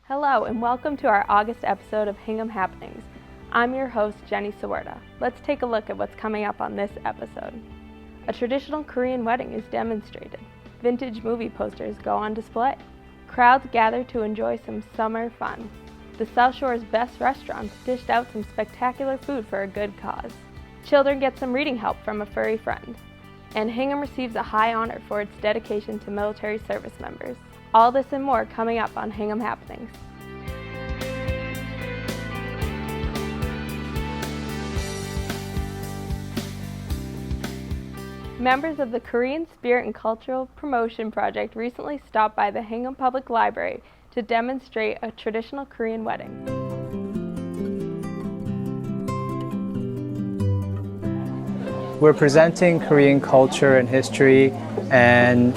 Hello and welcome to our August episode of Hingham Happenings. I'm your host, Jenny Sawerda. Let's take a look at what's coming up on this episode. A traditional Korean wedding is demonstrated. Vintage movie posters go on display. Crowds gather to enjoy some summer fun. The South Shore's best restaurants dished out some spectacular food for a good cause. Children get some reading help from a furry friend. And Hingham receives a high honor for its dedication to military service members. All this and more coming up on Hingham Happenings. Members of the Korean Spirit and Cultural Promotion Project recently stopped by the Hingham Public Library to demonstrate a traditional Korean wedding. We're presenting Korean culture and history and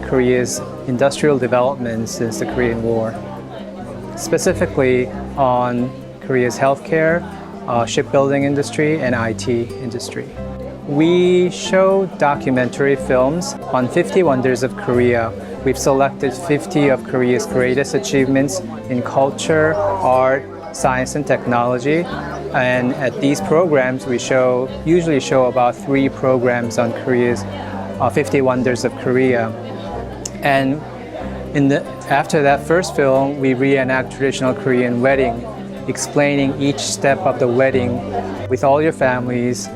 Korea's industrial development since the Korean War, specifically on Korea's healthcare, shipbuilding industry, and IT industry. We show documentary films on 50 wonders of Korea. We've selected 50 of Korea's greatest achievements in culture, art, science, and technology. And at these programs, we usually show about 3 programs on Korea's 50 wonders of Korea. And after that first film, we reenact traditional Korean wedding, explaining each step of the wedding with all your families,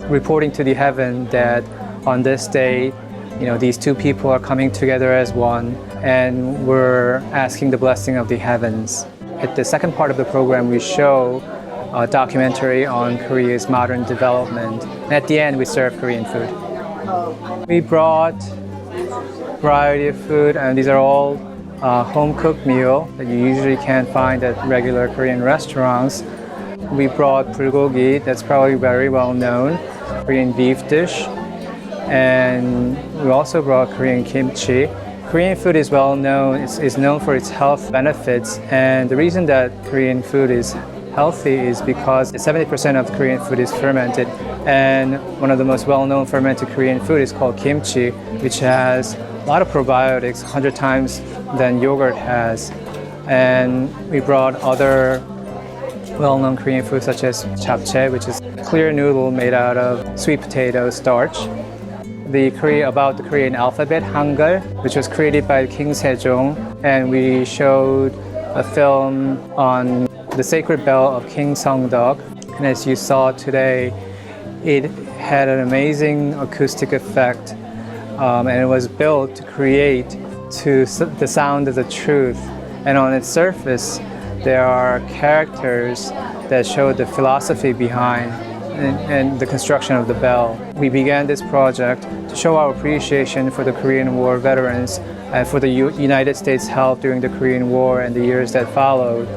reporting to the heaven that on this day, these two people are coming together as one, and we're asking the blessing of the heavens. At the second part of the program, we show a documentary on Korea's modern development. And at the end, we serve Korean food. We brought a variety of food, and these are all home-cooked meal that you usually can't find at regular Korean restaurants. We brought bulgogi, that's probably very well known, Korean beef dish, and we also brought Korean kimchi. Korean food is well known, is known for its health benefits, and the reason that Korean food is healthy is because 70% of Korean food is fermented, and one of the most well-known fermented Korean food is called kimchi, which has a lot of probiotics, 100 times than yogurt has. And we brought other well-known Korean foods such as japchae, which is clear noodle made out of sweet potato starch. About the Korean alphabet, Hangul, which was created by King Sejong, and we showed a film on the sacred bell of King Seongdeok. And as you saw today, it had an amazing acoustic effect, and it was built to create the sound of the truth. And on its surface, there are characters that show the philosophy behind and the construction of the bell. We began this project to show our appreciation for the Korean War veterans and for the United States help during the Korean War and the years that followed.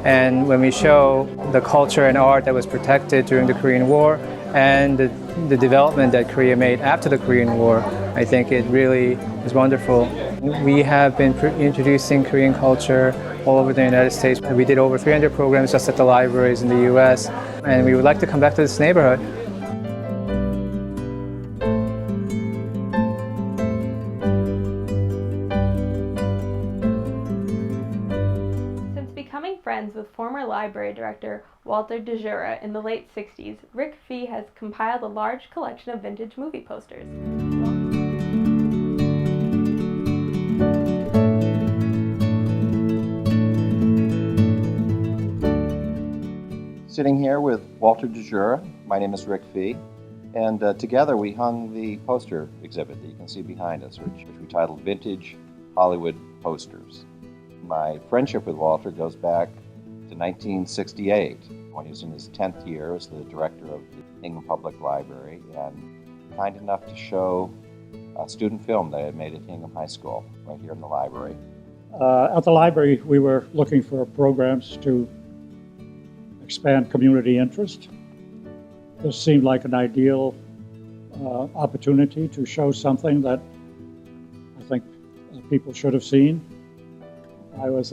And when we show the culture and art that was protected during the Korean War and the development that Korea made after the Korean War, I think it really is wonderful. We have been introducing Korean culture all over the United States. We did over 300 programs just at the libraries in the US, and we would like to come back to this neighborhood. Since becoming friends with former library director Walter de Jura in the late 60s, Rick Fee has compiled a large collection of vintage movie posters. Sitting here with Walter de Jura. My name is Rick Fee, and together we hung the poster exhibit that you can see behind us, which we titled Vintage Hollywood Posters. My friendship with Walter goes back to 1968, when he was in his 10th year as the director of the Hingham Public Library, and kind enough to show a student film that I had made at Hingham High School, right here in the library. At the library, we were looking for programs to expand community interest. This seemed like an ideal opportunity to show something that I think people should have seen. I was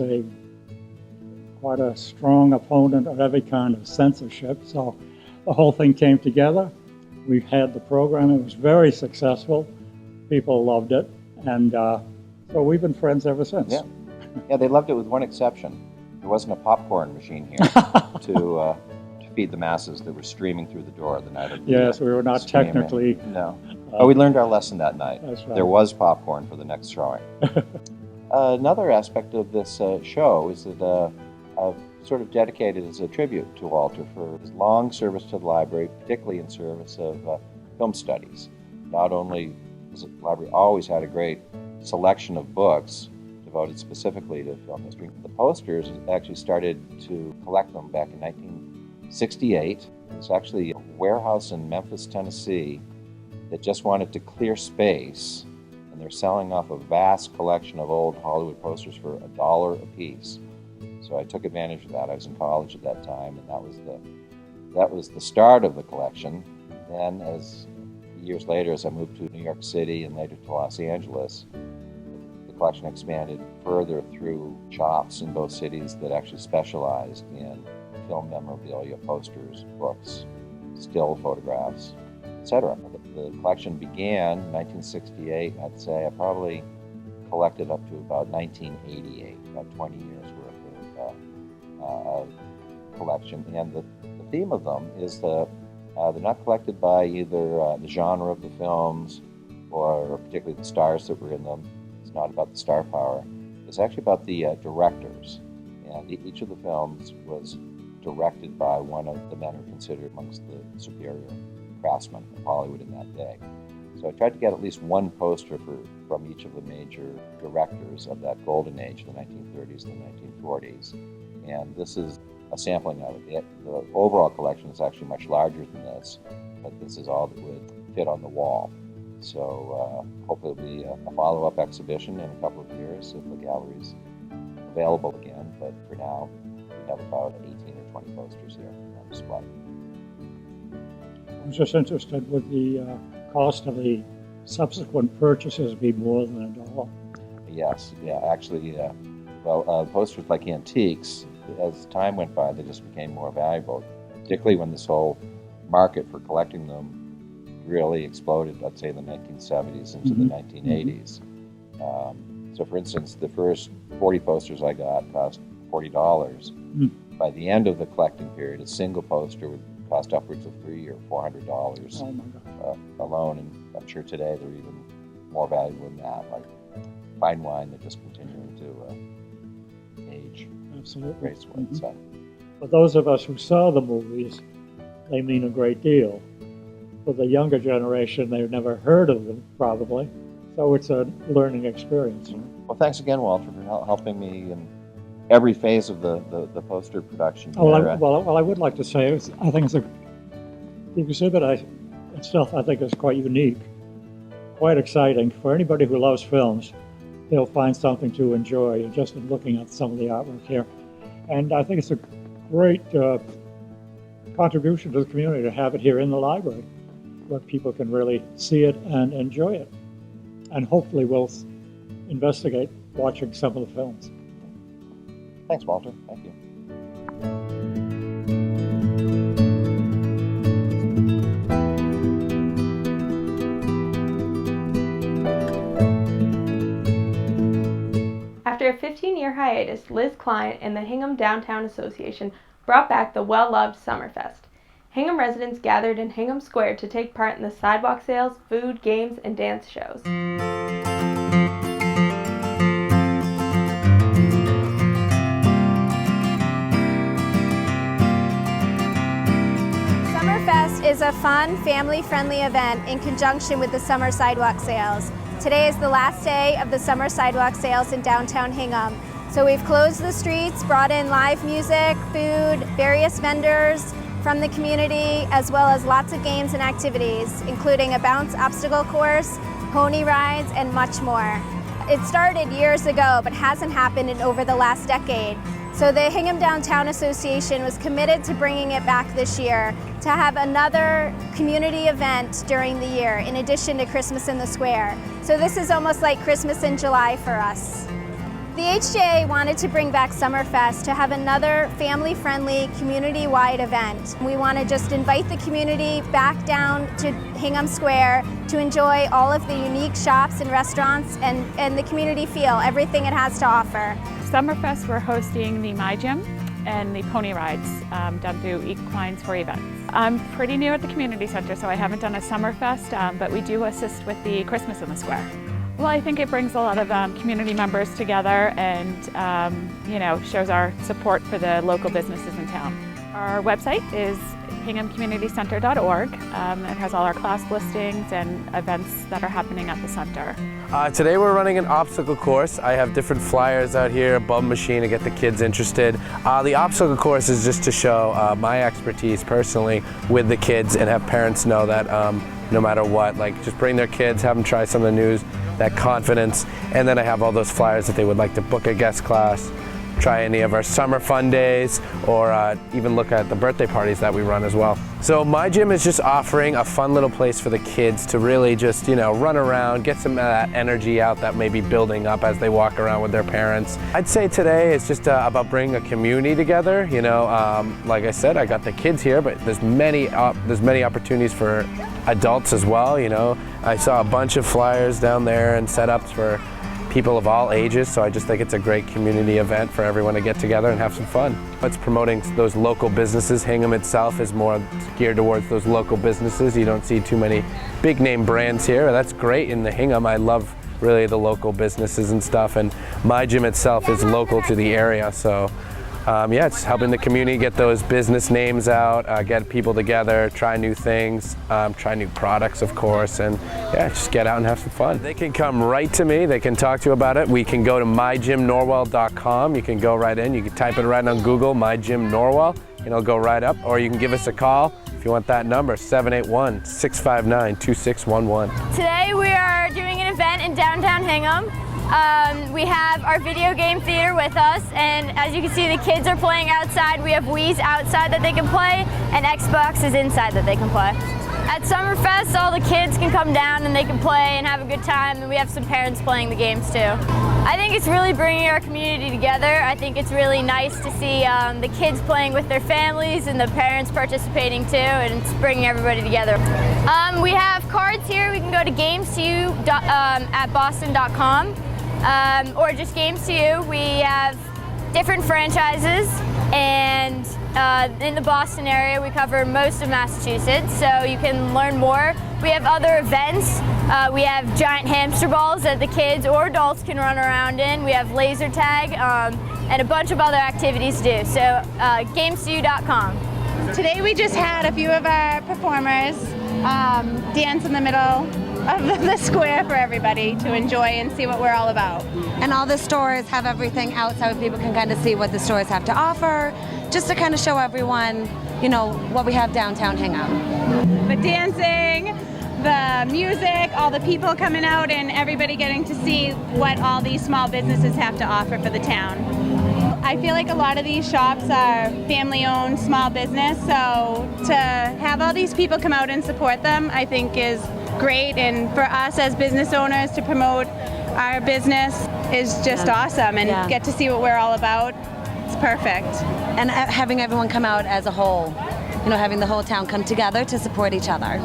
quite a strong opponent of every kind of censorship, so the whole thing came together. We had the program, it was very successful. People loved it, and so we've been friends ever since. Yeah. Yeah, they loved it with one exception. There wasn't a popcorn machine here to feed the masses that were streaming through the door the night of the Yes, we were not screaming. technically. No. But we learned our lesson that night. That's right. There was popcorn for the next showing. Another aspect of this show is that I've sort of dedicated as a tribute to Walter for his long service to the library, particularly in service of film studies. Not only has the library always had a great selection of books devoted specifically to film history, the posters actually started to collect them back in 1968. It's actually a warehouse in Memphis, Tennessee that just wanted to clear space, and they're selling off a vast collection of old Hollywood posters for $1 a piece. So I took advantage of that. I was in college at that time, and that was the start of the collection. Then, as years later, as I moved to New York City and later to Los Angeles, the collection expanded further through shops in both cities that actually specialized in film memorabilia, posters, books, still photographs, etc. The collection began in 1968. I'd say I probably collected up to about 1988, about 20 years worth of collection. And the theme of them is they're not collected by either the genre of the films or particularly the stars that were in them. It's not about the star power. It's actually about the directors. And each of the films was directed by one of the men who are considered amongst the superior craftsmen of Hollywood in that day. So I tried to get at least one poster from each of the major directors of that golden age, the 1930s and the 1940s. And this is a sampling of it. The overall collection is actually much larger than this, but this is all that would fit on the wall. So hopefully it'll be a follow-up exhibition in a couple of years if the gallery's available again. But for now, we have about 18 or 20 posters here on display. I was just interested, would the cost of the subsequent purchases be more than $1? Yes, yeah, actually, posters like antiques, as time went by, they just became more valuable, particularly when this whole market for collecting them really exploded, let's say, in the 1970s into the 1980s. So, for instance, the first 40 posters I got cost $40. By the end of the collecting period, a single poster would cost upwards of $300 or $400 alone, and I'm sure today they're even more valuable than that. Like fine wine, they're just continuing to age gracefully. So. For those of us who saw the movies, they mean a great deal. For the younger generation, they've never heard of them, probably, so it's a learning experience. Well, thanks again, Walter, for helping me in every phase of the poster production. Oh, well, I would like to say, I think the exhibit itself, I think, is quite unique, quite exciting. For anybody who loves films, they'll find something to enjoy just in looking at some of the artwork here. And I think it's a great contribution to the community to have it here in the library, where people can really see it and enjoy it. And hopefully we'll investigate watching some of the films. Thanks, Walter. Thank you. After a 15-year hiatus, Liz Klein and the Hingham Downtown Association brought back the well-loved Summerfest. Hingham residents gathered in Hingham Square to take part in the sidewalk sales, food, games, and dance shows. Summerfest is a fun, family-friendly event in conjunction with the summer sidewalk sales. Today is the last day of the summer sidewalk sales in downtown Hingham. So we've closed the streets, brought in live music, food, various vendors from the community, as well as lots of games and activities, including a bounce obstacle course, pony rides, and much more. It started years ago, but hasn't happened in over the last decade. So the Hingham Downtown Association was committed to bringing it back this year to have another community event during the year, in addition to Christmas in the Square. So this is almost like Christmas in July for us. The HJA wanted to bring back Summerfest to have another family-friendly, community-wide event. We want to just invite the community back down to Hingham Square to enjoy all of the unique shops and restaurants and the community feel, everything it has to offer. Summerfest, we're hosting the My Gym and the pony rides done through Equines for Events. I'm pretty new at the community center, so I haven't done a Summerfest, but we do assist with the Christmas in the Square. Well, I think it brings a lot of community members together and shows our support for the local businesses in town. Our website is hinghamcommunitycenter.org. It has all our class listings and events that are happening at the center. Today we're running an obstacle course. I have different flyers out here, a bum machine to get the kids interested. The obstacle course is just to show my expertise personally with the kids and have parents know that no matter what, just bring their kids, have them try some of the news, that confidence, and then I have all those flyers if they would like to book a guest class, try any of our summer fun days, or even look at the birthday parties that we run as well. So My Gym is just offering a fun little place for the kids to really just, run around, get some of that energy out that may be building up as they walk around with their parents. I'd say today it's just about bringing a community together. Like I said, I got the kids here, but there's many opportunities for adults as well. I saw a bunch of flyers down there and setups for people of all ages, so I just think it's a great community event for everyone to get together and have some fun. It's promoting those local businesses. Hingham itself is more geared towards those local businesses. You don't see too many big name brands here. That's great in the Hingham. I love really the local businesses and stuff, and My Gym itself is local to the area, so it's helping the community get those business names out, get people together, try new things, try new products, of course, and just get out and have some fun. They can come right to me. They can talk to you about it. We can go to mygymnorwell.com. You can go right in. You can type it right on Google, My Gym Norwell, and it'll go right up. Or you can give us a call if you want that number, 781-659-2611. Today we are doing an event in downtown Hingham. We have our video game theater with us, and as you can see, the kids are playing outside. We have Wii's outside that they can play, and Xbox is inside that they can play. At Summerfest, all the kids can come down and they can play and have a good time, and we have some parents playing the games too. I think it's really bringing our community together. I think it's really nice to see the kids playing with their families and the parents participating too, and it's bringing everybody together. We have cards here. We can go to games2at boston.com. Or just Games to You. We have different franchises, and in the Boston area we cover most of Massachusetts, so you can learn more. We have other events. We have giant hamster balls that the kids or adults can run around in. We have laser tag and a bunch of other activities to do, so games2you.com. Today we just had a few of our performers dance in the middle of the square for everybody to enjoy and see what we're all about. And all the stores have everything outside where people can kind of see what the stores have to offer, just to kind of show everyone, what we have downtown Hingham. The dancing, the music, all the people coming out, and everybody getting to see what all these small businesses have to offer for the town. I feel like a lot of these shops are family-owned small business, so to have all these people come out and support them, I think is great, and for us as business owners to promote our business is just awesome, and get to see what we're all about. It's perfect. And having everyone come out as a whole, having the whole town come together to support each other.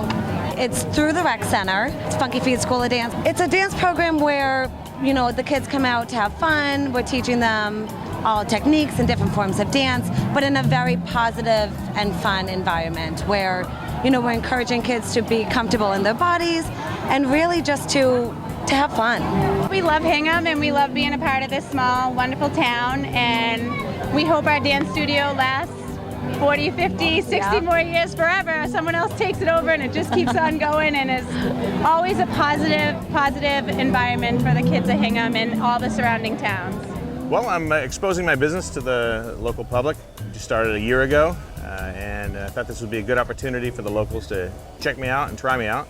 It's through the rec center. It's Funky Feet School of Dance. It's a dance program where, the kids come out to have fun. We're teaching them all techniques and different forms of dance, but in a very positive and fun environment where, we're encouraging kids to be comfortable in their bodies and really just to have fun. We love Hingham, and we love being a part of this small, wonderful town, and we hope our dance studio lasts 40, 50, 60 more years forever. Someone else takes it over and it just keeps on going, and is always a positive environment for the kids of Hingham and all the surrounding towns. Well, I'm exposing my business to the local public. I just started a year ago, and I thought this would be a good opportunity for the locals to check me out and try me out.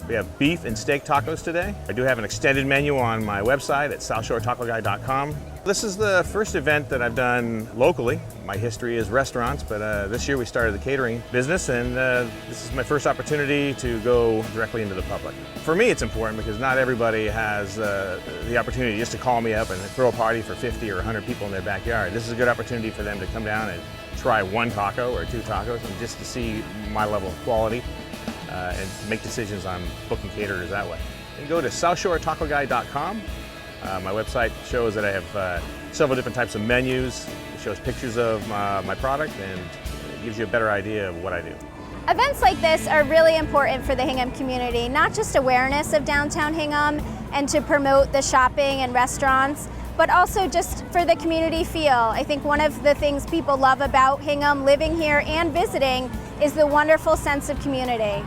We have beef and steak tacos today. I do have an extended menu on my website at southshoretacoguy.com. This is the first event that I've done locally. My history is restaurants, but this year we started the catering business, and this is my first opportunity to go directly into the public. For me, it's important because not everybody has the opportunity just to call me up and throw a party for 50 or 100 people in their backyard. This is a good opportunity for them to come down and try one taco or two tacos, and just to see my level of quality and make decisions on booking caterers that way. You can go to southshoretacoguy.com. My website shows that I have several different types of menus. It shows pictures of my product, and it gives you a better idea of what I do. Events like this are really important for the Hingham community, not just awareness of downtown Hingham and to promote the shopping and restaurants, but also just for the community feel. I think one of the things people love about Hingham, living here and visiting, is the wonderful sense of community.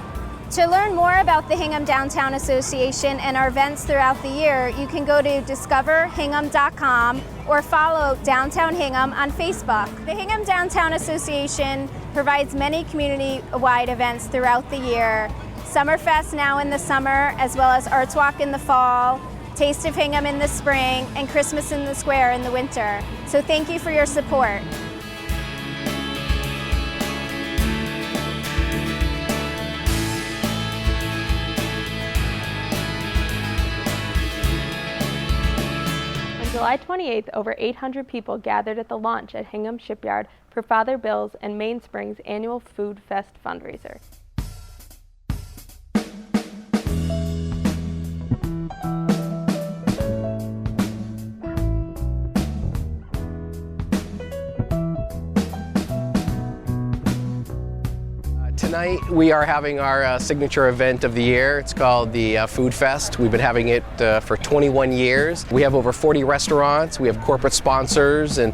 To learn more about the Hingham Downtown Association and our events throughout the year, you can go to discoverhingham.com or follow Downtown Hingham on Facebook. The Hingham Downtown Association provides many community-wide events throughout the year. Summerfest now in the summer, as well as Arts Walk in the fall, Taste of Hingham in the spring, and Christmas in the Square in the winter. So thank you for your support. On July 28th, over 800 people gathered at the launch at Hingham Shipyard for Father Bill's and Mainspring's annual Food Fest fundraiser. Tonight we are having our signature event of the year. It's called the Food Fest. We've been having it for 21 years. We have over 40 restaurants, we have corporate sponsors, and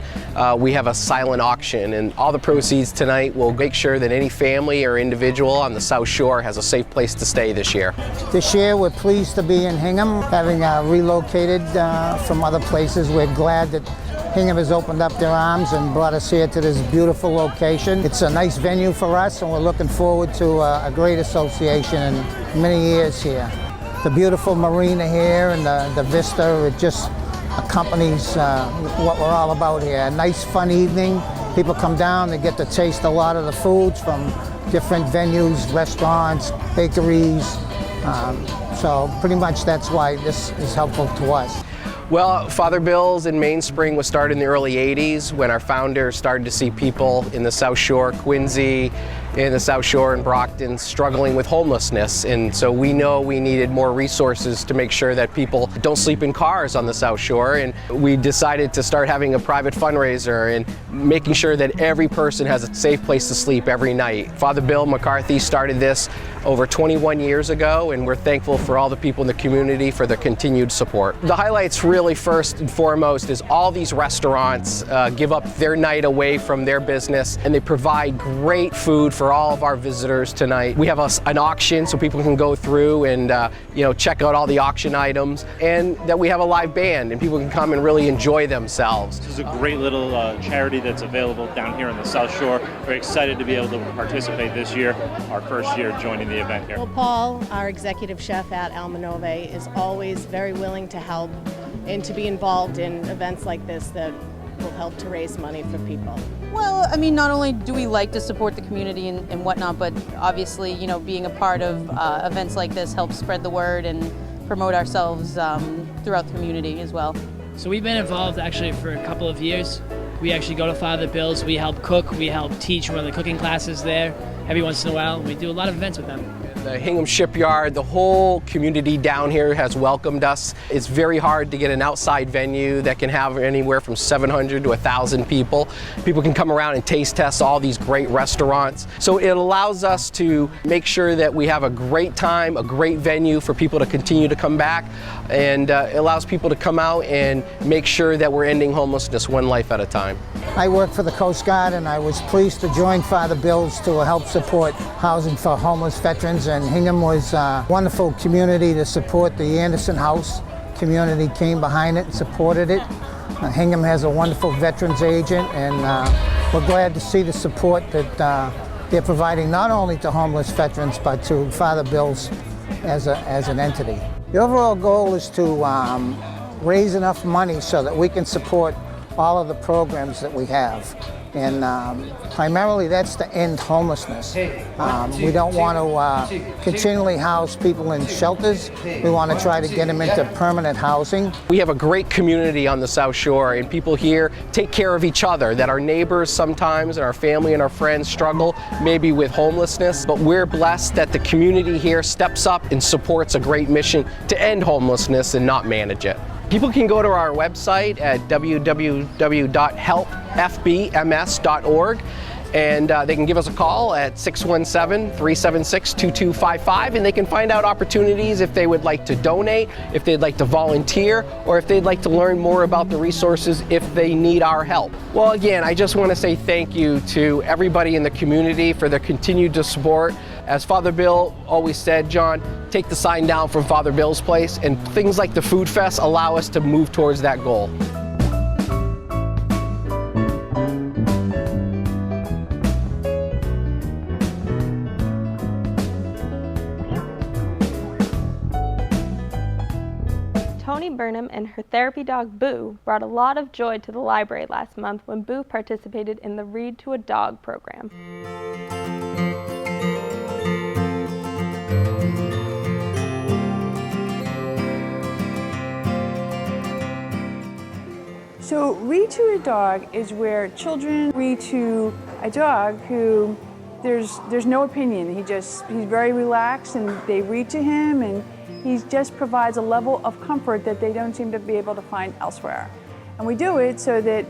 we have a silent auction. And all the proceeds tonight will make sure that any family or individual on the South Shore has a safe place to stay this year. This year we're pleased to be in Hingham, having relocated from other places. We're glad that Hingham has opened up their arms and brought us here to this beautiful location. It's a nice venue for us, and we're looking forward to a great association in many years here. The beautiful marina here and the vista, it just accompanies what we're all about here. A nice fun evening. People come down, they get to taste a lot of the foods from different venues, restaurants, bakeries. So pretty much that's why this is helpful to us. Well, Father Bill's in Mainspring was started in the early 80s when our founder started to see people in the South Shore, Quincy, in the South Shore and Brockton struggling with homelessness. And so we know we needed more resources to make sure that people don't sleep in cars on the South Shore. And we decided to start having a private fundraiser and making sure that every person has a safe place to sleep every night. Father Bill McCarthy started this over 21 years ago, and we're thankful for all the people in the community for their continued support. The highlights really first and foremost is all these restaurants give up their night away from their business, and they provide great food for all of our visitors tonight. We have an auction so people can go through and check out all the auction items, and that we have a live band and people can come and really enjoy themselves. This is a great little charity that's available down here on the South Shore. We're excited to be able to participate this year, our first year joining the event here. Well, Paul, our executive chef at Almanove, is always very willing to help and to be involved in events like this that will help to raise money for people. Well, I mean, not only do we like to support the community and whatnot, but obviously, being a part of events like this helps spread the word and promote ourselves throughout the community as well. So we've been involved actually for a couple of years. We actually go to Father Bill's, we help cook, we help teach one of the cooking classes there every once in a while. We do a lot of events with them. The Hingham Shipyard, the whole community down here has welcomed us. It's very hard to get an outside venue that can have anywhere from 700 to 1,000 people. People can come around and taste test all these great restaurants. So it allows us to make sure that we have a great time, a great venue for people to continue to come back, and it allows people to come out and make sure that we're ending homelessness one life at a time. I work for the Coast Guard, and I was pleased to join Father Bill's to help support housing for homeless veterans, and Hingham was a wonderful community to support. The Anderson House community came behind it and supported it. Hingham has a wonderful veterans agent, and we're glad to see the support that they're providing not only to homeless veterans but to Father Bill's as an entity. The overall goal is to raise enough money so that we can support all of the programs that we have. And primarily that's to end homelessness. We don't want to continually house people in shelters. We want to try to get them into permanent housing. We have a great community on the South Shore, and people here take care of each other, that our neighbors sometimes and our family and our friends struggle maybe with homelessness, but we're blessed that the community here steps up and supports a great mission to end homelessness and not manage it. People can go to our website at www.helpfbms.org, and they can give us a call at 617-376-2255, and they can find out opportunities if they would like to donate, if they'd like to volunteer, or if they'd like to learn more about the resources if they need our help. Well, again, I just want to say thank you to everybody in the community for their continued support. As Father Bill always said, John, take the sign down from Father Bill's place, and things like the Food Fest allow us to move towards that goal. Tony Burnham and her therapy dog Boo brought a lot of joy to the library last month when Boo participated in the Read to a Dog program. So Read to a Dog is where children read to a dog who there's no opinion. He's very relaxed, and they read to him, and he just provides a level of comfort that they don't seem to be able to find elsewhere. And we do it so that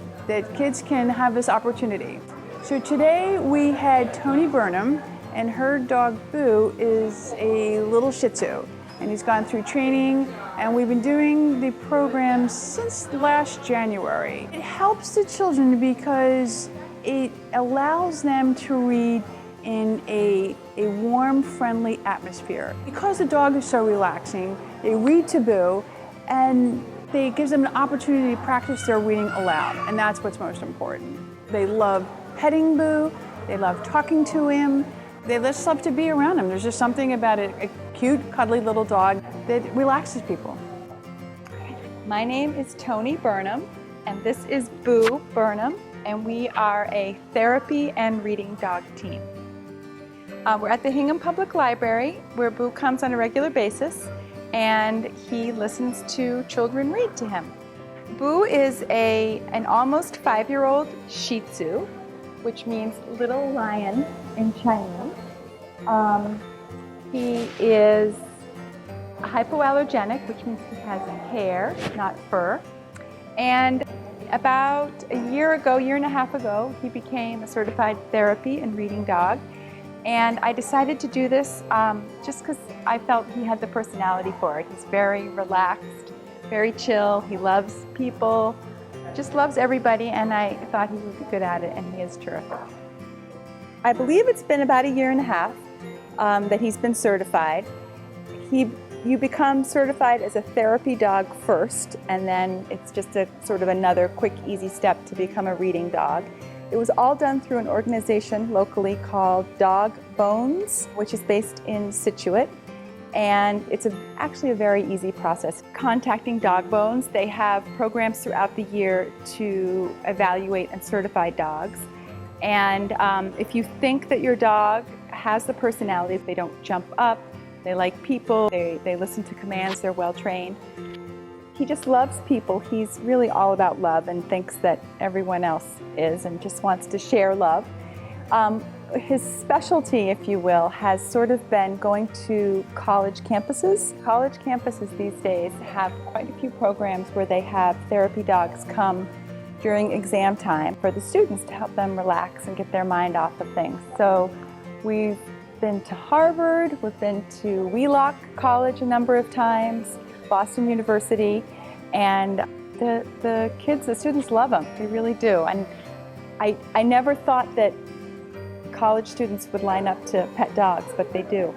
kids can have this opportunity. So today we had Tony Burnham, and her dog Boo is a little Shih Tzu. And he's gone through training, and we've been doing the program since last January. It helps the children because it allows them to read in a warm, friendly atmosphere. Because the dog is so relaxing, they read to Boo, and it gives them an opportunity to practice their reading aloud, and that's what's most important. They love petting Boo, they love talking to him, they just love to be around him. There's just something about a cute, cuddly little dog that relaxes people. My name is Tony Burnham, and this is Boo Burnham, and we are a therapy and reading dog team. We're at the Hingham Public Library, where Boo comes on a regular basis, and he listens to children read to him. Boo is an almost 5-year-old Shih Tzu, which means little lion in Chinese. He is hypoallergenic, which means he has hair, not fur. And about a year and a half ago, he became a certified therapy and reading dog. And I decided to do this just because I felt he had the personality for it. He's very relaxed, very chill, he loves people, just loves everybody, and I thought he would be good at it, and he is terrific. I believe it's been about a year and a half that he's been certified. You become certified as a therapy dog first, and then it's just a sort of another quick, easy step to become a reading dog. It was all done through an organization locally called Dog Bones, which is based in Scituate. And it's actually a very easy process. Contacting Dog Bones, they have programs throughout the year to evaluate and certify dogs. And if you think that your dog has the personality, they don't jump up, they like people, they listen to commands, they're well trained. He just loves people. He's really all about love and thinks that everyone else is and just wants to share love. His specialty, if you will, has sort of been going to college campuses. College campuses these days have quite a few programs where they have therapy dogs come during exam time for the students to help them relax and get their mind off of things. So we've been to Harvard, we've been to Wheelock College a number of times, Boston University, and the kids, the students love them, they really do. And I never thought that college students would line up to pet dogs, but they do.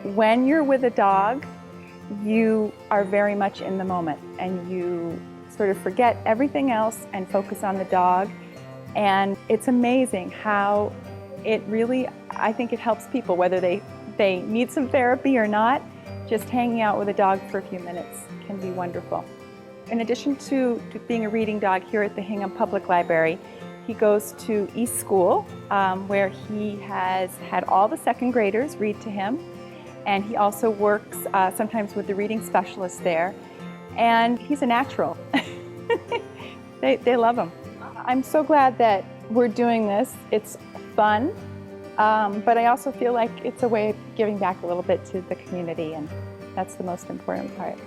When you're with a dog, you are very much in the moment, and you sort of forget everything else and focus on the dog. And it's amazing how it really, I think it helps people, whether they need some therapy or not. Just hanging out with a dog for a few minutes can be wonderful. in addition to being a reading dog here at the Hingham Public Library, he goes to East School, where he has had all the second graders read to him, and he also works sometimes with the reading specialist there, and he's a natural. They love him. I'm so glad that we're doing this. It's fun, but I also feel like it's a way of giving back a little bit to the community, and that's the most important part.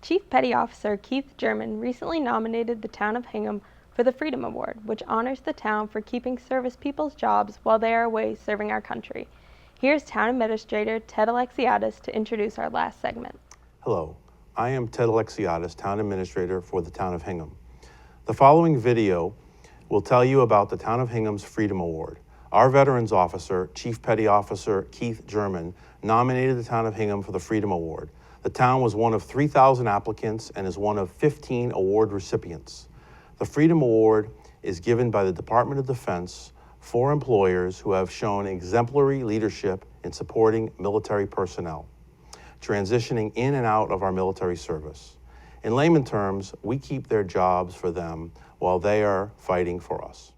Chief Petty Officer Keith German recently nominated the town of Hingham for the Freedom Award, which honors the town for keeping service people's jobs while they are away serving our country. Here's Town Administrator Ted Alexiadis to introduce our last segment. Hello, I am Ted Alexiadis, Town Administrator for the town of Hingham. The following video will tell you about the town of Hingham's Freedom Award. Our Veterans Officer, Chief Petty Officer Keith German, nominated the town of Hingham for the Freedom Award. The town was one of 3,000 applicants and is one of 15 award recipients. The Freedom Award is given by the Department of Defense for employers who have shown exemplary leadership in supporting military personnel, transitioning in and out of our military service. In layman terms, we keep their jobs for them while they are fighting for us.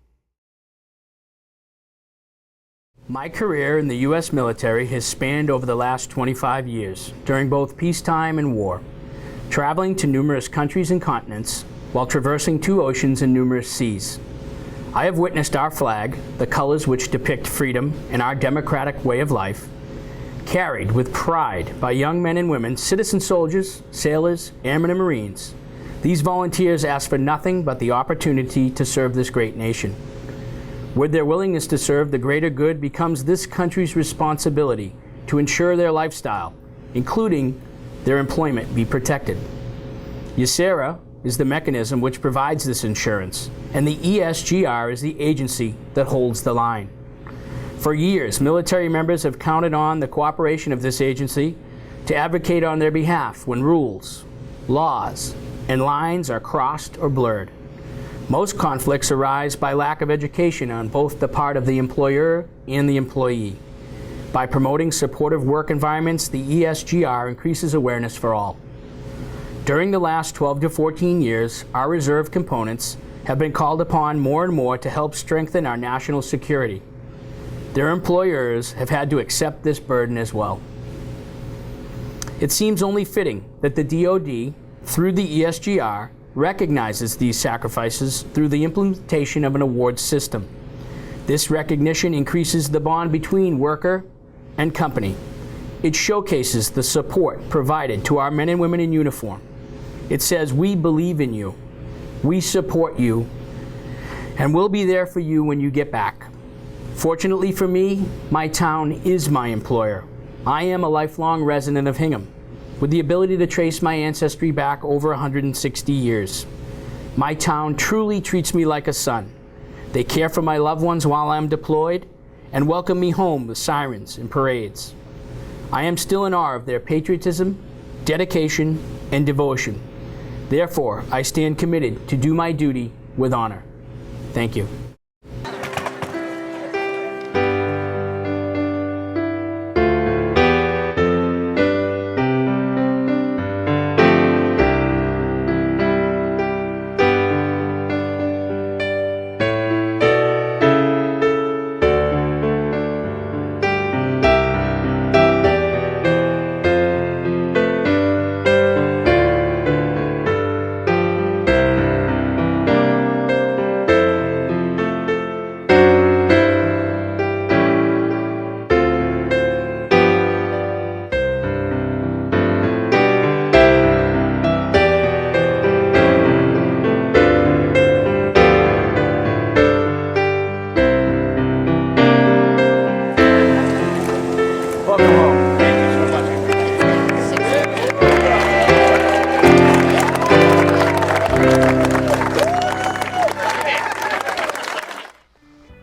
My career in the U.S. military has spanned over the last 25 years, during both peacetime and war, traveling to numerous countries and continents while traversing 2 oceans and numerous seas. I have witnessed our flag, the colors which depict freedom and our democratic way of life, carried with pride by young men and women, citizen soldiers, sailors, airmen, and Marines. These volunteers ask for nothing but the opportunity to serve this great nation. With their willingness to serve, the greater good becomes this country's responsibility to ensure their lifestyle, including their employment, be protected. USERA is the mechanism which provides this insurance, and the ESGR is the agency that holds the line. For years, military members have counted on the cooperation of this agency to advocate on their behalf when rules, laws, and lines are crossed or blurred. Most conflicts arise by lack of education on both the part of the employer and the employee. By promoting supportive work environments, the ESGR increases awareness for all. During the last 12 to 14 years, our reserve components have been called upon more and more to help strengthen our national security. Their employers have had to accept this burden as well. It seems only fitting that the DoD, through the ESGR, recognizes these sacrifices through the implementation of an awards system. This recognition increases the bond between worker and company. It showcases the support provided to our men and women in uniform. It says, we believe in you, we support you, and we'll be there for you when you get back. Fortunately for me, my town is my employer. I am a lifelong resident of Hingham, with the ability to trace my ancestry back over 160 years. My town truly treats me like a son. They care for my loved ones while I'm deployed and welcome me home with sirens and parades. I am still in awe of their patriotism, dedication, and devotion. Therefore, I stand committed to do my duty with honor. Thank you.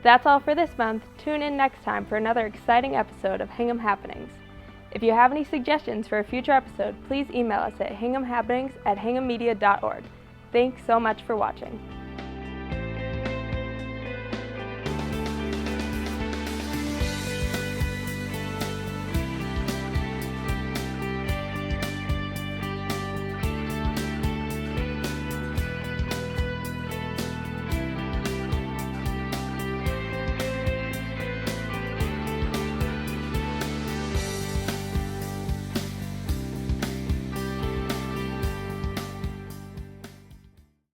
That's all for this month. Tune in next time for another exciting episode of Hingham Happenings. If you have any suggestions for a future episode, please email us at hinghamhappenings@hinghammedia.org. Thanks so much for watching.